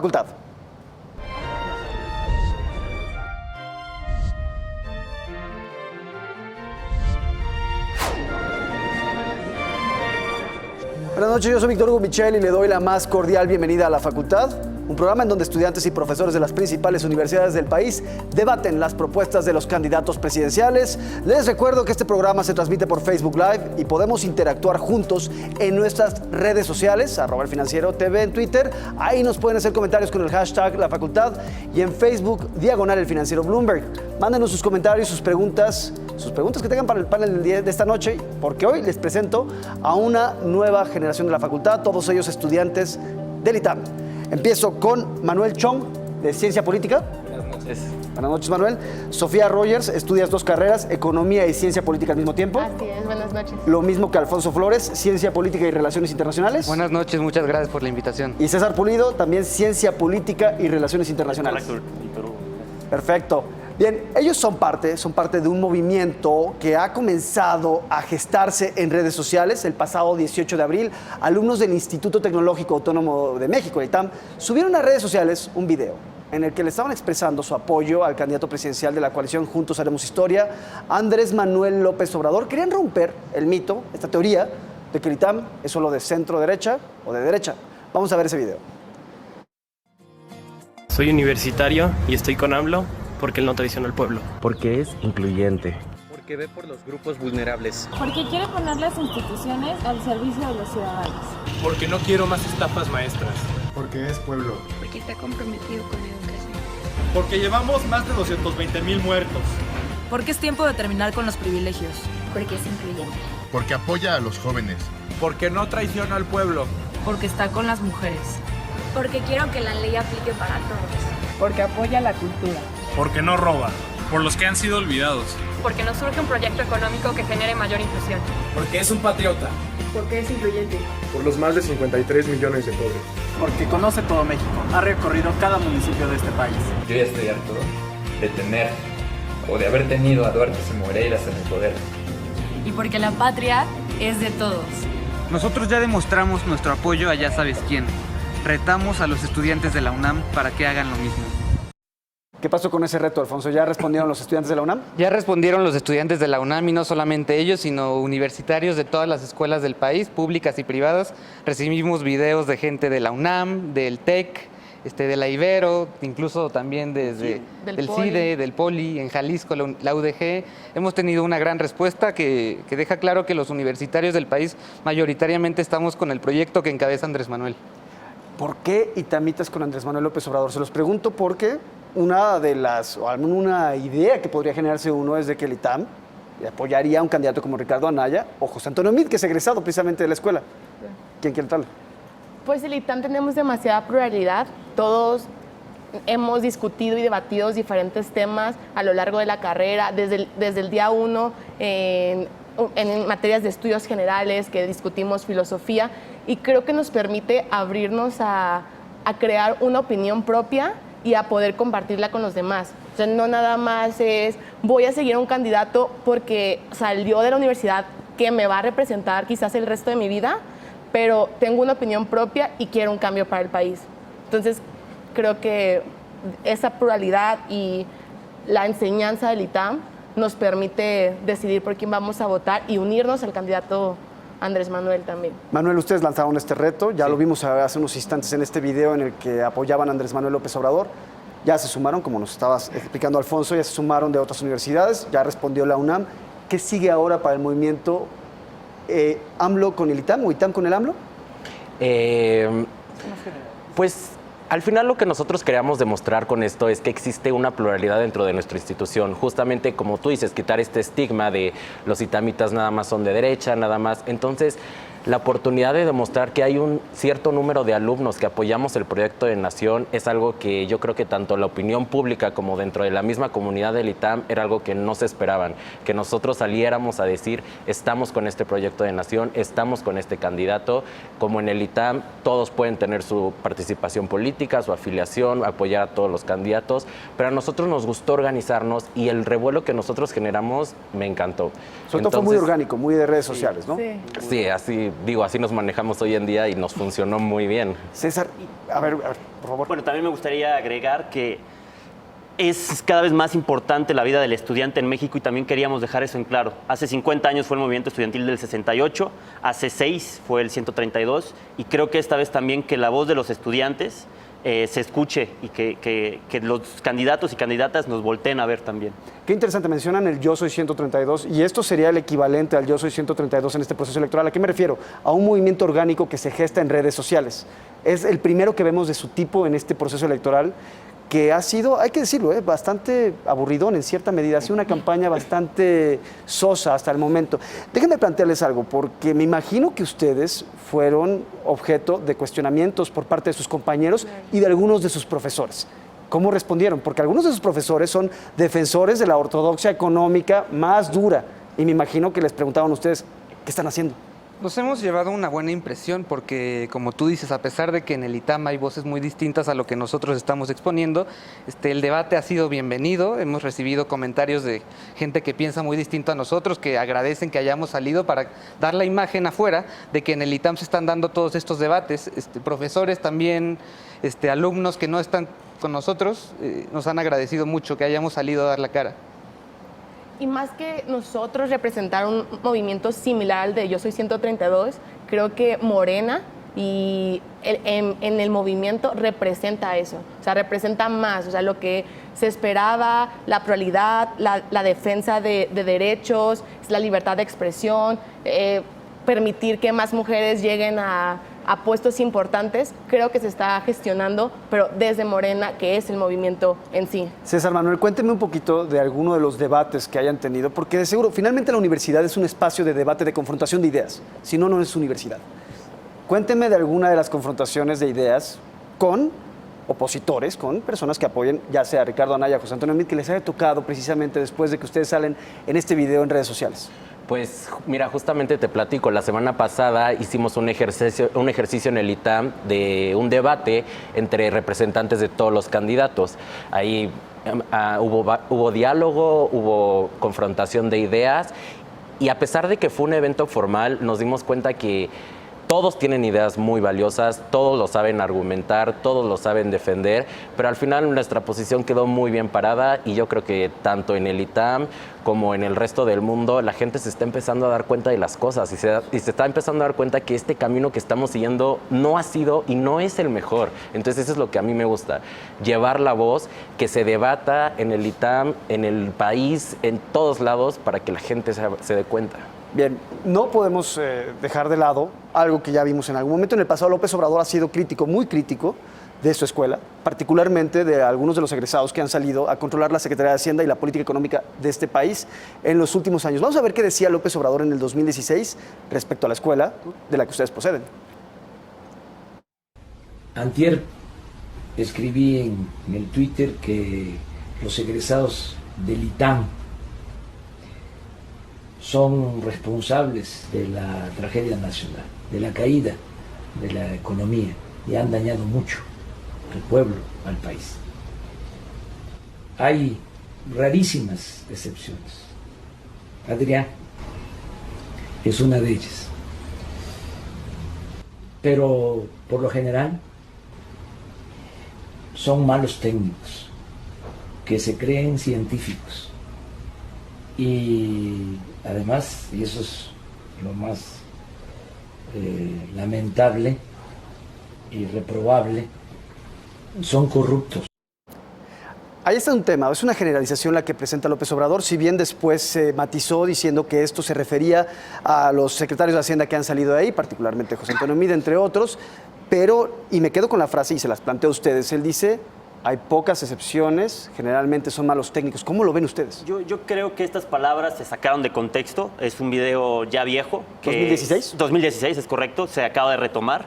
facultad. Buenas noches, yo soy Víctor Hugo Michel y le doy la más cordial bienvenida a La Facultad, un programa en donde estudiantes y profesores de las principales universidades del país debaten las propuestas de los candidatos presidenciales. Les recuerdo que este programa se transmite por Facebook Live y podemos interactuar juntos en nuestras redes sociales, @elfinanciero.tv en Twitter. Ahí nos pueden hacer comentarios con el hashtag La Facultad y en Facebook, /El Financiero Bloomberg. Mándenos sus comentarios, sus preguntas que tengan para el panel de esta noche, porque hoy les presento a una nueva generación de la facultad, todos ellos estudiantes del ITAM. Empiezo con Manuel Chong, de Ciencia Política. Buenas noches. Buenas noches, Manuel. Sofía Rogers, estudias 2 carreras, Economía y Ciencia Política al mismo tiempo. Así es, buenas noches. Lo mismo que Alfonso Flores, Ciencia Política y Relaciones Internacionales. Buenas noches, muchas gracias por la invitación. Y César Pulido, también Ciencia Política y Relaciones Internacionales. Perfecto. Bien, ellos son parte de un movimiento que ha comenzado a gestarse en redes sociales. El pasado 18 de abril, alumnos del Instituto Tecnológico Autónomo de México, el ITAM, subieron a redes sociales un video en el que le estaban expresando su apoyo al candidato presidencial de la coalición Juntos Haremos Historia, Andrés Manuel López Obrador. Querían romper el mito, esta teoría, de que el ITAM es solo de centro-derecha o de derecha. Vamos a ver ese video. Soy universitario y estoy con AMLO porque él no traiciona al pueblo. Porque es incluyente. Porque ve por los grupos vulnerables. Porque quiere poner las instituciones al servicio de los ciudadanos. Porque no quiero más estafas maestras. Porque es pueblo. Porque está comprometido con la educación. Porque llevamos más de 220,000 muertos. Porque es tiempo de terminar con los privilegios. Porque es incluyente. Porque apoya a los jóvenes. Porque no traiciona al pueblo. Porque está con las mujeres. Porque quiero que la ley aplique para todos. Porque apoya la cultura. Porque no roba. Por los que han sido olvidados. Porque nos surge un proyecto económico que genere mayor inclusión. Porque es un patriota. Porque es incluyente. Por los más de 53 millones de pobres. Porque conoce todo México. Ha recorrido cada municipio de este país. Yo ya estoy harto de tener o de haber tenido a Duarte y Moreiras en el poder. Y porque la patria es de todos. Nosotros ya demostramos nuestro apoyo a ya sabes quién. Retamos a los estudiantes de la UNAM para que hagan lo mismo. ¿Qué pasó con ese reto, Alfonso? ¿Ya respondieron los estudiantes de la UNAM? Ya respondieron los estudiantes de la UNAM y no solamente ellos, sino universitarios de todas las escuelas del país, públicas y privadas. Recibimos videos de gente de la UNAM, del TEC, de la Ibero, incluso también desde del CIDE, del Poli, en Jalisco, la UDG. Hemos tenido una gran respuesta que deja claro que los universitarios del país mayoritariamente estamos con el proyecto que encabeza Andrés Manuel. ¿Por qué itamitas con Andrés Manuel López Obrador? Se los pregunto porque una idea que podría generarse uno es de que el ITAM apoyaría a un candidato como Ricardo Anaya o José Antonio Meade, que es egresado precisamente de la escuela. ¿Quién quiere tal? Pues el ITAM tenemos demasiada pluralidad. Todos hemos discutido y debatido diferentes temas a lo largo de la carrera, desde el día 1 en materias de estudios generales, que discutimos filosofía, y creo que nos permite abrirnos a crear una opinión propia y a poder compartirla con los demás. O sea, no nada más es voy a seguir a un candidato porque salió de la universidad que me va a representar quizás el resto de mi vida, pero tengo una opinión propia y quiero un cambio para el país. Entonces, creo que esa pluralidad y la enseñanza del ITAM nos permite decidir por quién vamos a votar y unirnos al candidato Andrés Manuel también. Manuel, ustedes lanzaron este reto, ya lo vimos hace unos instantes en este video en el que apoyaban a Andrés Manuel López Obrador. Ya se sumaron, como nos estabas explicando Alfonso, ya se sumaron de otras universidades, ya respondió la UNAM. ¿Qué sigue ahora para el movimiento AMLO con el ITAM o ITAM con el AMLO? Pues al final lo que nosotros queríamos demostrar con esto es que existe una pluralidad dentro de nuestra institución. Justamente como tú dices, quitar este estigma de los itamitas nada más son de derecha, nada más. Entonces, la oportunidad de demostrar que hay un cierto número de alumnos que apoyamos el proyecto de nación es algo que yo creo que tanto la opinión pública como dentro de la misma comunidad del ITAM era algo que no se esperaban, que nosotros saliéramos a decir estamos con este proyecto de nación, estamos con este candidato. Como en el ITAM todos pueden tener su participación política, su afiliación, apoyar a todos los candidatos, pero a nosotros nos gustó organizarnos y el revuelo que nosotros generamos me encantó. Sobre todo fue muy orgánico, muy de redes sociales, ¿no? Sí. Sí, así digo, así nos manejamos hoy en día y nos funcionó muy bien. César, a ver, por favor. Bueno, también me gustaría agregar que es cada vez más importante la vida del estudiante en México y también queríamos dejar eso en claro. Hace 50 años fue el movimiento estudiantil del 68, hace 6 fue el 132 y creo que esta vez también que la voz de los estudiantes se escuche y que los candidatos y candidatas nos volteen a ver también. Qué interesante, mencionan el Yo Soy 132 y esto sería el equivalente al Yo Soy 132 en este proceso electoral. ¿A qué me refiero? A un movimiento orgánico que se gesta en redes sociales. Es el primero que vemos de su tipo en este proceso electoral, que ha sido, hay que decirlo, bastante aburridón en cierta medida. Ha sido una campaña bastante sosa hasta el momento. Déjenme plantearles algo, porque me imagino que ustedes fueron objeto de cuestionamientos por parte de sus compañeros y de algunos de sus profesores. ¿Cómo respondieron? Porque algunos de sus profesores son defensores de la ortodoxia económica más dura y me imagino que les preguntaban a ustedes, ¿qué están haciendo? Nos hemos llevado una buena impresión porque, como tú dices, a pesar de que en el ITAM hay voces muy distintas a lo que nosotros estamos exponiendo, el debate ha sido bienvenido. Hemos recibido comentarios de gente que piensa muy distinto a nosotros, que agradecen que hayamos salido para dar la imagen afuera de que en el ITAM se están dando todos estos debates. Profesores también, alumnos que no están con nosotros, nos han agradecido mucho que hayamos salido a dar la cara. Y más que nosotros representar un movimiento similar al de Yo Soy 132, creo que Morena y en el movimiento representa eso, o sea, representa más, o sea, lo que se esperaba, la pluralidad, la defensa de derechos, la libertad de expresión, permitir que más mujeres lleguen a puestos importantes, creo que se está gestionando, pero desde Morena, que es el movimiento en sí. César Manuel, cuénteme un poquito de alguno de los debates que hayan tenido, porque de seguro, finalmente la universidad es un espacio de debate, de confrontación de ideas, si no, no es universidad. Cuénteme de alguna de las confrontaciones de ideas con opositores, con personas que apoyen, ya sea a Ricardo Anaya, José Antonio Meade, que les haya tocado precisamente después de que ustedes salen en este video en redes sociales. Pues mira, justamente te platico, la semana pasada hicimos un ejercicio en el ITAM de un debate entre representantes de todos los candidatos. Ahí hubo diálogo, hubo confrontación de ideas y a pesar de que fue un evento formal, nos dimos cuenta que todos tienen ideas muy valiosas, todos lo saben argumentar, todos lo saben defender, pero al final nuestra posición quedó muy bien parada y yo creo que tanto en el ITAM como en el resto del mundo la gente se está empezando a dar cuenta de las cosas y se está empezando a dar cuenta que este camino que estamos siguiendo no ha sido y no es el mejor. Entonces eso es lo que a mí me gusta, llevar la voz, que se debata en el ITAM, en el país, en todos lados para que la gente se dé cuenta. Bien, no podemos dejar de lado algo que ya vimos en algún momento. En el pasado López Obrador ha sido crítico, muy crítico de su escuela, particularmente de algunos de los egresados que han salido a controlar la Secretaría de Hacienda y la política económica de este país en los últimos años. Vamos a ver qué decía López Obrador en el 2016 respecto a la escuela de la que ustedes proceden. Antier escribí en el Twitter que los egresados del ITAM son responsables de la tragedia nacional, de la caída de la economía y han dañado mucho al pueblo, al país. Hay rarísimas excepciones. Adrián es una de ellas. Pero por lo general son malos técnicos que se creen científicos y además, y eso es lo más lamentable y reprobable, son corruptos. Ahí está un tema, es una generalización la que presenta López Obrador, si bien después se matizó diciendo que esto se refería a los secretarios de Hacienda que han salido de ahí, particularmente José Antonio Meade, entre otros, pero, y me quedo con la frase y se las planteo a ustedes, él dice, hay pocas excepciones, generalmente son malos técnicos. ¿Cómo lo ven ustedes? Yo creo que estas palabras se sacaron de contexto, es un video ya viejo. ¿2016? 2016, es correcto, se acaba de retomar.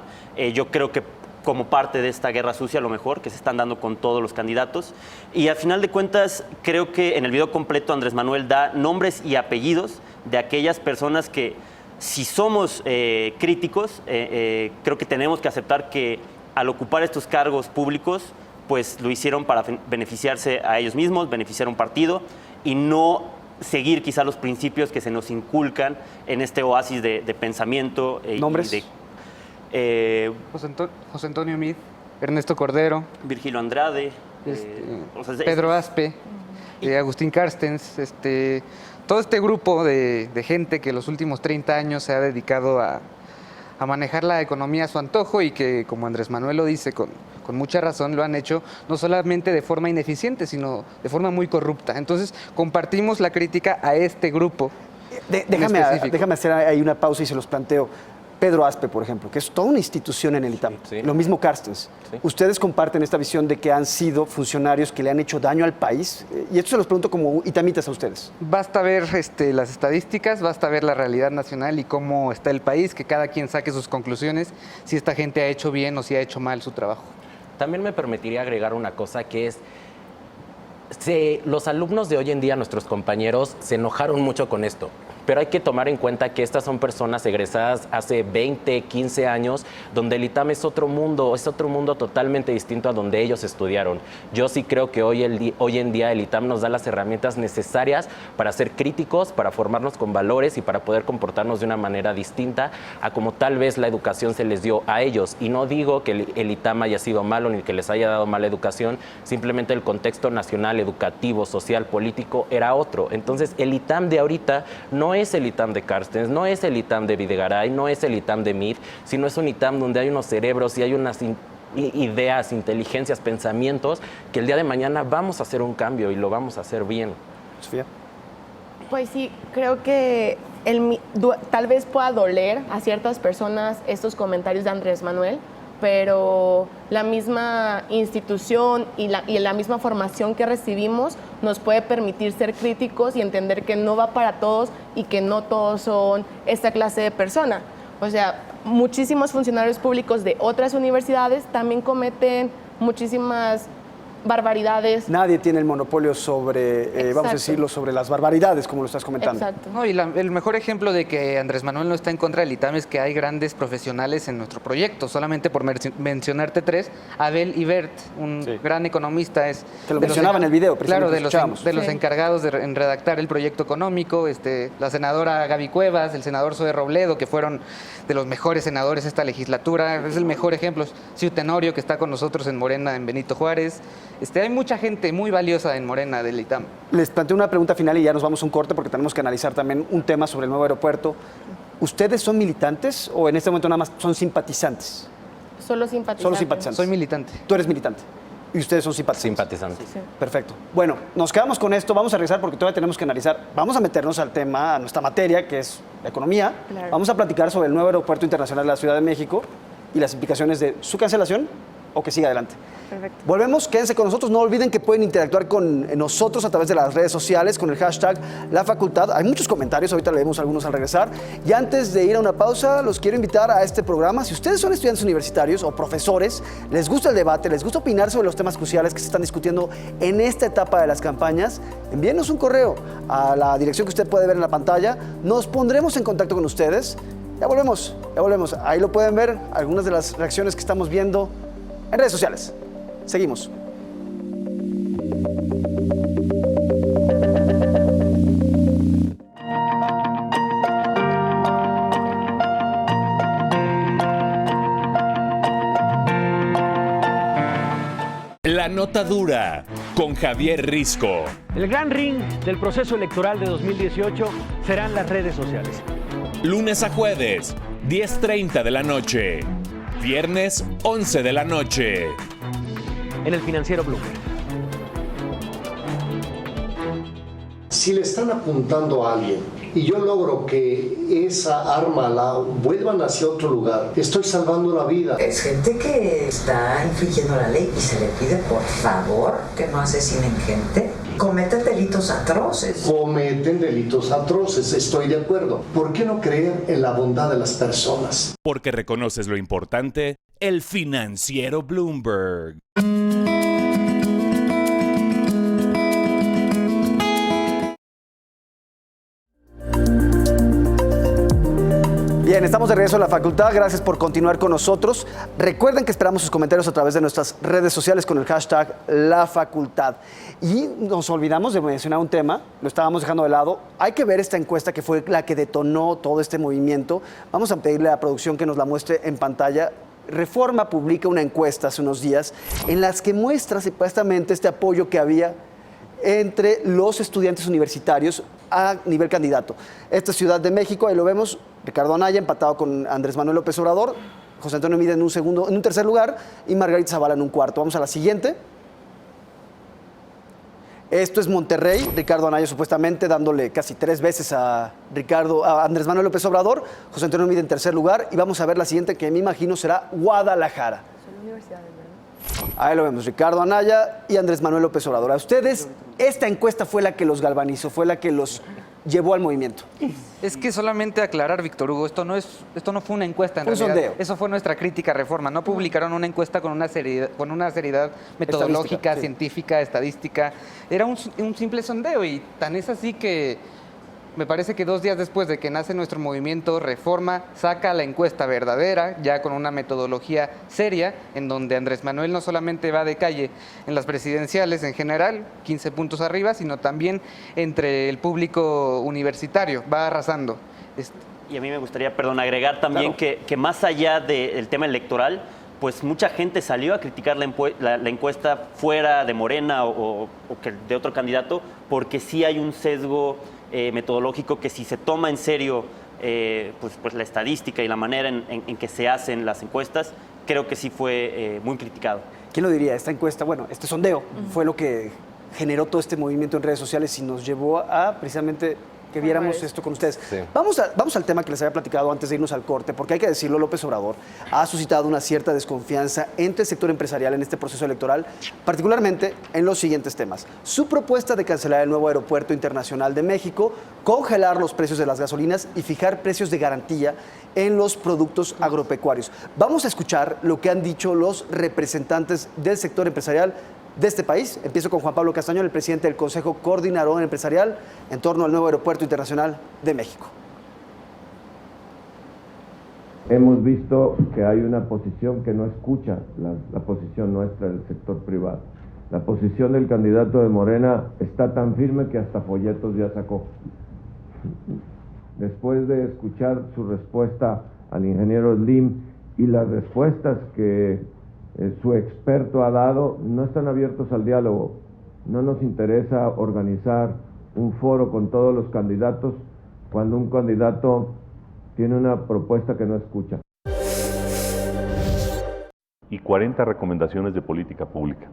Yo creo que como parte de esta guerra sucia, a lo mejor, que se están dando con todos los candidatos. Y al final de cuentas, creo que en el video completo Andrés Manuel da nombres y apellidos de aquellas personas que, si somos críticos, creo que tenemos que aceptar que al ocupar estos cargos públicos, pues lo hicieron para beneficiarse a ellos mismos, beneficiar a un partido y no seguir quizá los principios que se nos inculcan en este oasis de pensamiento. ¿Nombres? José Antonio Meade, Ernesto Cordero, Virgilio Andrade, Pedro Aspe, Agustín Carstens, todo este grupo de gente que los últimos 30 años se ha dedicado a manejar la economía a su antojo y que, como Andrés Manuel lo dice con mucha razón, lo han hecho no solamente de forma ineficiente, sino de forma muy corrupta. Entonces, compartimos la crítica a este grupo. Déjame hacer ahí una pausa y se los planteo. Pedro Aspe, por ejemplo, que es toda una institución en el ITAM. Sí. Lo mismo Carstens. Sí. ¿Ustedes comparten esta visión de que han sido funcionarios que le han hecho daño al país? Y esto se los pregunto como itamitas a ustedes. Basta ver las estadísticas, basta ver la realidad nacional y cómo está el país, que cada quien saque sus conclusiones, si esta gente ha hecho bien o si ha hecho mal su trabajo. También me permitiría agregar una cosa que es, los alumnos de hoy en día, nuestros compañeros, se enojaron mucho con esto. Pero hay que tomar en cuenta que estas son personas egresadas hace 20, 15 años, donde el ITAM es otro mundo totalmente distinto a donde ellos estudiaron. Yo sí creo que hoy en día el ITAM nos da las herramientas necesarias para ser críticos, para formarnos con valores y para poder comportarnos de una manera distinta a como tal vez la educación se les dio a ellos. Y no digo que el ITAM haya sido malo ni que les haya dado mala educación, simplemente el contexto nacional, educativo, social, político era otro. Entonces el ITAM de ahorita no es el ITAM de Carstens, no es el ITAM de Videgaray, no es el ITAM de Meade, sino es un ITAM donde hay unos cerebros y hay unas ideas, inteligencias, pensamientos que el día de mañana vamos a hacer un cambio y lo vamos a hacer bien. Sofía. Pues sí, creo que tal vez pueda doler a ciertas personas estos comentarios de Andrés Manuel, pero la misma institución y la misma formación que recibimos nos puede permitir ser críticos y entender que no va para todos y que no todos son esta clase de persona. O sea, muchísimos funcionarios públicos de otras universidades también cometen muchísimas barbaridades. Nadie tiene el monopolio sobre, vamos a decirlo, sobre las barbaridades, como lo estás comentando. Exacto. No, y el mejor ejemplo de que Andrés Manuel no está en contra del ITAM es que hay grandes profesionales en nuestro proyecto. Solamente por mencionarte tres, Abel Ibert, un gran economista, Te lo mencionaba en el video, claro, de los encargados en redactar el proyecto económico, la senadora Gaby Cuevas, el senador Zoe Robledo, que fueron de los mejores senadores esta legislatura. Es el mejor ejemplo. Ciu Tenorio, que está con nosotros en Morena, en Benito Juárez. Hay mucha gente muy valiosa en Morena del ITAM. Les planteo una pregunta final y ya nos vamos a un corte porque tenemos que analizar también un tema sobre el nuevo aeropuerto. ¿Ustedes son militantes o en este momento nada más son simpatizantes? Solo simpatizantes. Solo simpatizantes. Soy militante. Tú eres militante. ¿Y ustedes son simpatizantes? Simpatizantes. Sí. Perfecto. Bueno, nos quedamos con esto. Vamos a regresar porque todavía tenemos que analizar. Vamos a meternos al tema, a nuestra materia, que es la economía. Claro. Vamos a platicar sobre el nuevo aeropuerto internacional de la Ciudad de México y las implicaciones de su cancelación o que siga adelante. Perfecto. Volvemos, quédense con nosotros. No olviden que pueden interactuar con nosotros a través de las redes sociales con el hashtag La Facultad. Hay muchos comentarios, ahorita leemos algunos al regresar. Y antes de ir a una pausa, los quiero invitar a este programa. Si ustedes son estudiantes universitarios o profesores, les gusta el debate, les gusta opinar sobre los temas cruciales que se están discutiendo en esta etapa de las campañas, envíenos un correo a la dirección que usted puede ver en la pantalla. Nos pondremos en contacto con ustedes. Ya volvemos. Ahí lo pueden ver, algunas de las reacciones que estamos viendo en redes sociales. Seguimos. La nota dura con Javier Risco. El gran ring del proceso electoral de 2018 serán las redes sociales. Lunes a jueves, 10:30 de la noche. Viernes, 11 de la noche. En el Financiero Bloomberg. Si le están apuntando a alguien y yo logro que esa arma la vuelvan hacia otro lugar, estoy salvando la vida. Es gente que está infringiendo la ley y se le pide por favor que no asesinen gente. Cometen delitos atroces. Cometen delitos atroces, estoy de acuerdo. ¿Por qué no creer en la bondad de las personas? Porque reconoces lo importante, el Financiero Bloomberg. Bien, estamos de regreso a la facultad. Gracias por continuar con nosotros. Recuerden que esperamos sus comentarios a través de nuestras redes sociales con el hashtag La Facultad. Y nos olvidamos de mencionar un tema, lo estábamos dejando de lado. Hay que ver esta encuesta que fue la que detonó todo este movimiento. Vamos a pedirle a la producción que nos la muestre en pantalla. Reforma publica una encuesta hace unos días en las que muestra supuestamente este apoyo que había entre los estudiantes universitarios a nivel candidato. Esta es Ciudad de México, ahí lo vemos, Ricardo Anaya empatado con Andrés Manuel López Obrador, José Antonio Meade en un tercer lugar y Margarita Zavala en un cuarto. Vamos a la siguiente. Esto es Monterrey, Ricardo Anaya supuestamente dándole casi 3 veces a Andrés Manuel López Obrador, José Antonio Meade en tercer lugar, y vamos a ver la siguiente, que me imagino será Guadalajara. Son universidades, ¿verdad? Ahí lo vemos, Ricardo Anaya y Andrés Manuel López Obrador. A ustedes, esta encuesta fue la que los galvanizó, fue la que los llevó al movimiento. Es que solamente aclarar, Víctor Hugo, esto no fue una encuesta en Fue un realidad. sondeo. Eso fue nuestra crítica a Reforma. No publicaron una encuesta con una seriedad metodológica, sí. científica, estadística. Era un simple sondeo y tan es así que me parece que 2 días después de que nace nuestro movimiento, Reforma saca la encuesta verdadera, ya con una metodología seria, en donde Andrés Manuel no solamente va de calle en las presidenciales en general, 15 puntos arriba, sino también entre el público universitario, va arrasando. Y a mí me gustaría, agregar también que más allá del tema electoral, pues mucha gente salió a criticar la encuesta fuera de Morena o que de otro candidato, porque sí hay un sesgo metodológico que si se toma en serio pues la estadística y la manera en que se hacen las encuestas, creo que sí fue muy criticado. ¿Quién lo diría? Esta encuesta, este sondeo fue lo que generó todo este movimiento en redes sociales y nos llevó a precisamente que viéramos esto con ustedes. Sí. Vamos al tema que les había platicado antes de irnos al corte, porque hay que decirlo, López Obrador ha suscitado una cierta desconfianza entre el sector empresarial en este proceso electoral, particularmente en los siguientes temas. Su propuesta de cancelar el nuevo aeropuerto internacional de México, congelar los precios de las gasolinas y fijar precios de garantía en los productos agropecuarios. Vamos a escuchar lo que han dicho los representantes del sector empresarial de este país. Empiezo con Juan Pablo Castañón, el presidente del Consejo Coordinador Empresarial en torno al nuevo Aeropuerto Internacional de México. Hemos visto que hay una posición que no escucha la posición nuestra del sector privado. La posición del candidato de Morena está tan firme que hasta folletos ya sacó. Después de escuchar su respuesta al ingeniero Slim y las respuestas que su experto ha dado, no están abiertos al diálogo. No nos interesa organizar un foro con todos los candidatos cuando un candidato tiene una propuesta que no escucha. Y 40 recomendaciones de política pública,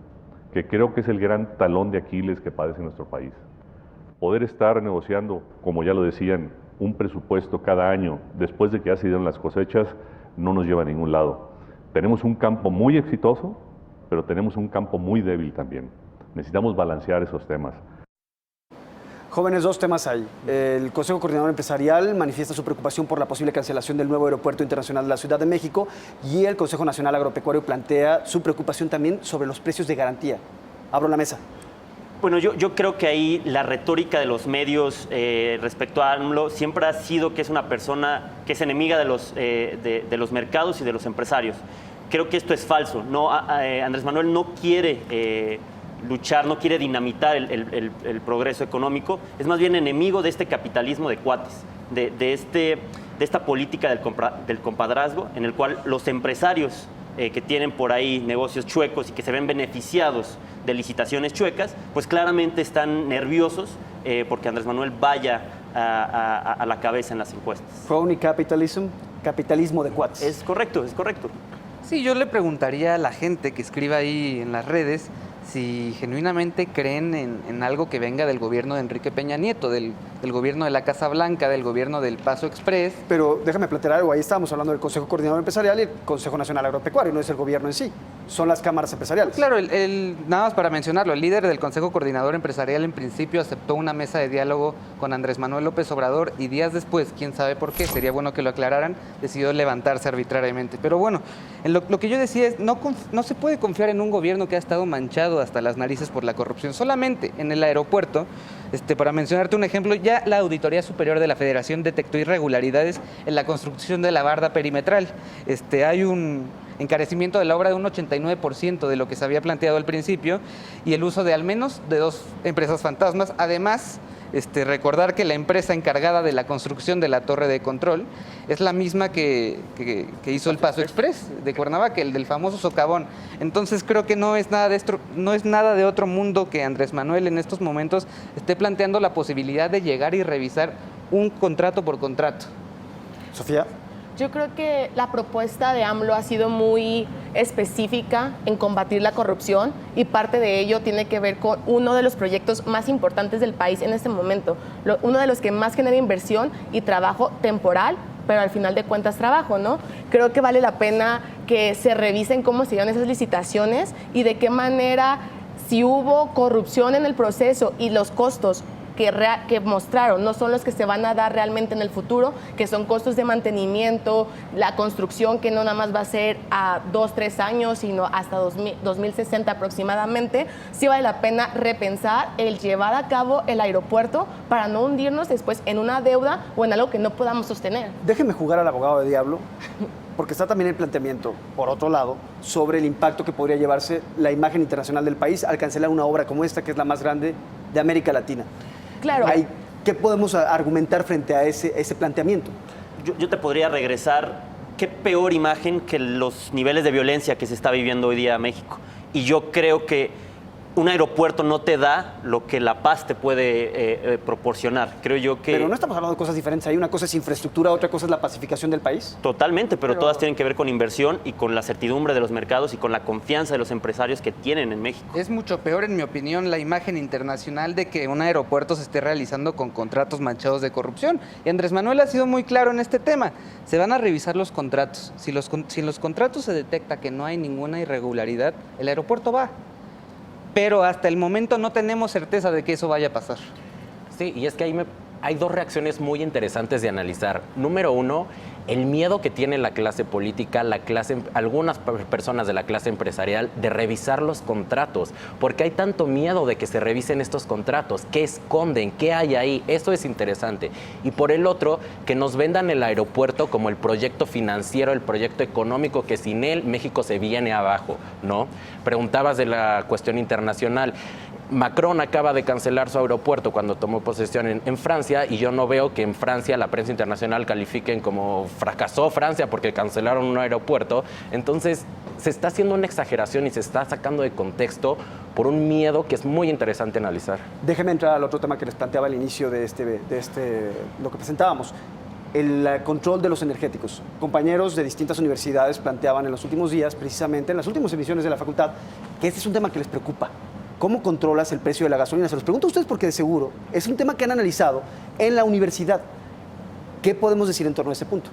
que creo que es el gran talón de Aquiles que padece nuestro país. Poder estar negociando, como ya lo decían, un presupuesto cada año después de que ya se dieron las cosechas, no nos lleva a ningún lado. Tenemos un campo muy exitoso, pero tenemos un campo muy débil también. Necesitamos balancear esos temas. Jóvenes, 2 temas ahí. El Consejo Coordinador Empresarial manifiesta su preocupación por la posible cancelación del nuevo Aeropuerto Internacional de la Ciudad de México y el Consejo Nacional Agropecuario plantea su preocupación también sobre los precios de garantía. Abro la mesa. Bueno, yo creo que ahí la retórica de los medios respecto a AMLO siempre ha sido que es una persona que es enemiga de los mercados y de los empresarios. Creo que esto es falso. Andrés Manuel no quiere luchar, no quiere dinamitar el progreso económico, es más bien enemigo de este capitalismo de cuates, de esta política del compadrazgo, en el cual los empresarios que tienen por ahí negocios chuecos y que se ven beneficiados de licitaciones chuecas, pues claramente están nerviosos porque Andrés Manuel vaya a la cabeza en las encuestas. Crony capitalism, capitalismo de cuates. Es correcto, es correcto. Sí, yo le preguntaría a la gente que escriba ahí en las redes si genuinamente creen en algo que venga del gobierno de Enrique Peña Nieto, del gobierno de la Casa Blanca, del gobierno del Paso Express. Pero déjame plantear algo, ahí estábamos hablando del Consejo Coordinador Empresarial y el Consejo Nacional Agropecuario, no es el gobierno en sí. son las cámaras empresariales. Claro, nada más para mencionarlo, el líder del Consejo Coordinador Empresarial en principio aceptó una mesa de diálogo con Andrés Manuel López Obrador y días después, quién sabe por qué, sería bueno que lo aclararan, decidió levantarse arbitrariamente. Pero bueno, lo que yo decía es, no se puede confiar en un gobierno que ha estado manchado hasta las narices por la corrupción. Solamente en el aeropuerto, para mencionarte un ejemplo, ya la Auditoría Superior de la Federación detectó irregularidades en la construcción de la barda perimetral. Hay un encarecimiento de la obra de un 89% de lo que se había planteado al principio y el uso de al menos de 2 empresas fantasmas. Además, recordar que la empresa encargada de la construcción de la torre de control es la misma que hizo el Paso Express de Cuernavaca, el del famoso socavón. Entonces creo que no es nada de otro mundo que Andrés Manuel en estos momentos esté planteando la posibilidad de llegar y revisar un contrato por contrato. Sofía. Yo creo que la propuesta de AMLO ha sido muy específica en combatir la corrupción y parte de ello tiene que ver con uno de los proyectos más importantes del país en este momento, uno de los que más genera inversión y trabajo temporal, pero al final de cuentas trabajo, ¿no? Creo que vale la pena que se revisen cómo se dieron esas licitaciones y de qué manera, si hubo corrupción en el proceso y los costos que mostraron no son los que se van a dar realmente en el futuro, que son costos de mantenimiento, la construcción que no nada más va a ser a 2-3 años, sino hasta 2060 aproximadamente, sí vale la pena repensar el llevar a cabo el aeropuerto para no hundirnos después en una deuda o en algo que no podamos sostener. Déjeme jugar al abogado de diablo, porque está también el planteamiento, por otro lado, sobre el impacto que podría llevarse la imagen internacional del país al cancelar una obra como esta, que es la más grande de América Latina. Claro. ¿Qué podemos argumentar frente a ese planteamiento? Yo te podría regresar, qué peor imagen que los niveles de violencia que se está viviendo hoy día en México. Y yo creo que un aeropuerto no te da lo que la paz te puede proporcionar. Creo yo que... Pero no estamos hablando de cosas diferentes. Hay una cosa es infraestructura, otra cosa es la pacificación del país. Totalmente, pero todas tienen que ver con inversión y con la certidumbre de los mercados y con la confianza de los empresarios que tienen en México. Es mucho peor, en mi opinión, la imagen internacional de que un aeropuerto se esté realizando con contratos manchados de corrupción. Y Andrés Manuel ha sido muy claro en este tema. Se van a revisar los contratos. Si en los contratos se detecta que no hay ninguna irregularidad, el aeropuerto va. Pero hasta el momento no tenemos certeza de que eso vaya a pasar. Sí, y es que hay 2 reacciones muy interesantes de analizar. Número 1, el miedo que tiene la clase política, algunas personas de la clase empresarial, de revisar los contratos. Porque hay tanto miedo de que se revisen estos contratos. ¿Qué esconden? ¿Qué hay ahí? Eso es interesante. Y por el otro, que nos vendan el aeropuerto como el proyecto financiero, el proyecto económico, que sin él México se viene abajo, ¿no? Preguntabas de la cuestión internacional. Macron acaba de cancelar su aeropuerto cuando tomó posesión en Francia, y yo no veo que en Francia la prensa internacional califiquen como fracasó Francia porque cancelaron un aeropuerto. Entonces se está haciendo una exageración y se está sacando de contexto por un miedo que es muy interesante analizar. Déjeme entrar al otro tema que les planteaba al inicio de lo que presentábamos. El control de los energéticos. Compañeros de distintas universidades planteaban en los últimos días, precisamente en las últimas emisiones de la facultad, que este es un tema que les preocupa. ¿Cómo controlas el precio de la gasolina? Se los pregunto a ustedes porque de seguro es un tema que han analizado en la universidad. ¿Qué podemos decir en torno a ese punto?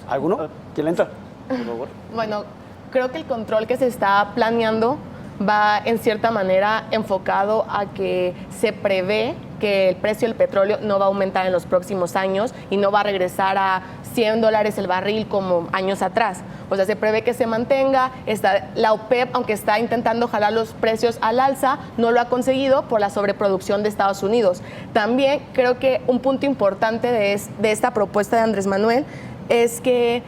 ¿Alguno? ¿Quién le entra? Por favor. Bueno, creo que el control que se está planeando va en cierta manera enfocado a que se prevé que el precio del petróleo no va a aumentar en los próximos años y no va a regresar a $100 el barril como años atrás. O sea, se prevé que se mantenga. La OPEP, aunque está intentando jalar los precios al alza, no lo ha conseguido por la sobreproducción de Estados Unidos. También creo que un punto importante de esta propuesta de Andrés Manuel es que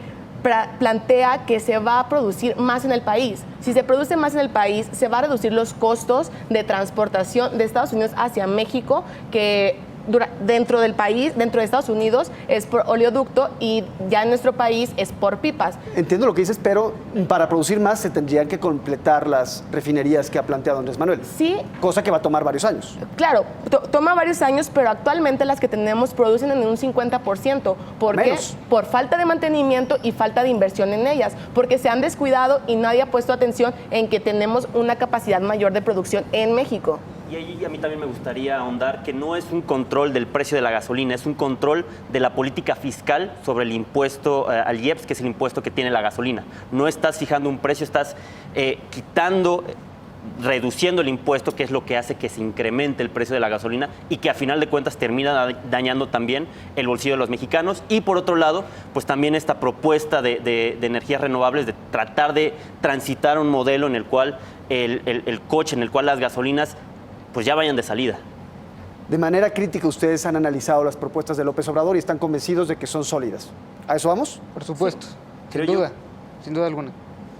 plantea que se va a producir más en el país. Si se produce más en el país, se va a reducir los costos de transportación de Estados Unidos hacia México, que dentro del país, dentro de Estados Unidos, es por oleoducto y ya en nuestro país es por pipas. Entiendo lo que dices, pero para producir más se tendrían que completar las refinerías que ha planteado Andrés Manuel. Sí. Cosa que va a tomar varios años. Claro, toma varios años, pero actualmente las que tenemos producen en un 50%. ¿Por qué? Por falta de mantenimiento y falta de inversión en ellas, porque se han descuidado y nadie ha puesto atención en que tenemos una capacidad mayor de producción en México. Y ahí a mí también me gustaría ahondar que no es un control del precio de la gasolina, es un control de la política fiscal sobre el impuesto al IEPS, que es el impuesto que tiene la gasolina. No estás fijando un precio, estás reduciendo el impuesto, que es lo que hace que se incremente el precio de la gasolina y que a final de cuentas termina dañando también el bolsillo de los mexicanos. Y por otro lado, pues también esta propuesta de energías renovables, de tratar de transitar un modelo en el cual el coche, en el cual las gasolinas pues ya vayan de salida. De manera crítica, ustedes han analizado las propuestas de López Obrador y están convencidos de que son sólidas. ¿A eso vamos? Por supuesto, Sí. sin duda alguna.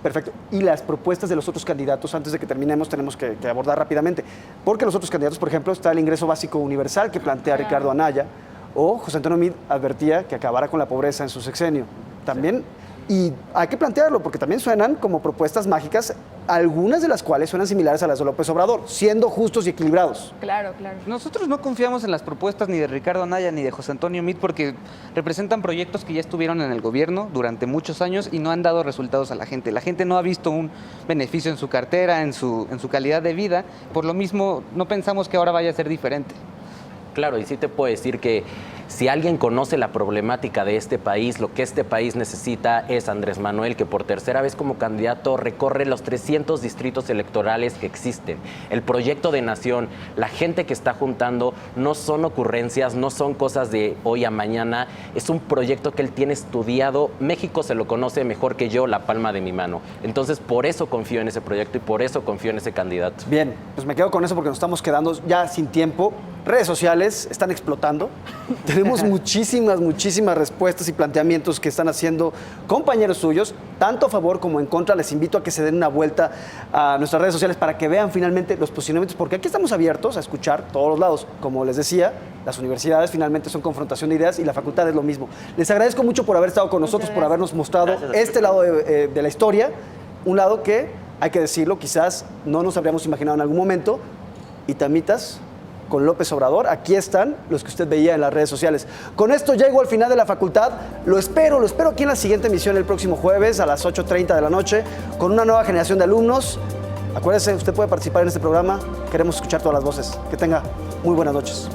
Perfecto. Y las propuestas de los otros candidatos, antes de que terminemos, tenemos que abordar rápidamente. Porque los otros candidatos, por ejemplo, está el ingreso básico universal que plantea Ricardo Anaya, o José Antonio Meade advertía que acabará con la pobreza en su sexenio. También, y hay que plantearlo, porque también suenan como propuestas mágicas, algunas de las cuales suenan similares a las de López Obrador, siendo justos y equilibrados. Claro, claro. Nosotros no confiamos en las propuestas ni de Ricardo Anaya ni de José Antonio Meade porque representan proyectos que ya estuvieron en el gobierno durante muchos años y no han dado resultados a la gente. La gente no ha visto un beneficio en su cartera, en su calidad de vida. Por lo mismo, no pensamos que ahora vaya a ser diferente. Claro, y sí te puedo decir que si alguien conoce la problemática de este país, lo que este país necesita es Andrés Manuel, que por tercera vez como candidato recorre los 300 distritos electorales que existen. El proyecto de nación, la gente que está juntando, no son ocurrencias, no son cosas de hoy a mañana, es un proyecto que él tiene estudiado. México se lo conoce mejor que yo, la palma de mi mano. Entonces, por eso confío en ese proyecto y por eso confío en ese candidato. Bien, pues me quedo con eso porque nos estamos quedando ya sin tiempo. Redes sociales están explotando. Tenemos muchísimas respuestas y planteamientos que están haciendo compañeros suyos, tanto a favor como en contra. Les invito a que se den una vuelta a nuestras redes sociales para que vean finalmente los posicionamientos, porque aquí estamos abiertos a escuchar todos los lados. Como les decía, las universidades finalmente son confrontación de ideas y la facultad es lo mismo. Les agradezco mucho por haber estado con nosotros, por habernos mostrado este lado de la historia, un lado que, hay que decirlo, quizás no nos habríamos imaginado en algún momento. Y tamitas con López Obrador, aquí están los que usted veía en las redes sociales. Con esto llego al final de la facultad. Lo espero aquí en la siguiente emisión el próximo jueves a las 8:30 de la noche con una nueva generación de alumnos. Acuérdese, usted puede participar en este programa. Queremos escuchar todas las voces. Que tenga muy buenas noches.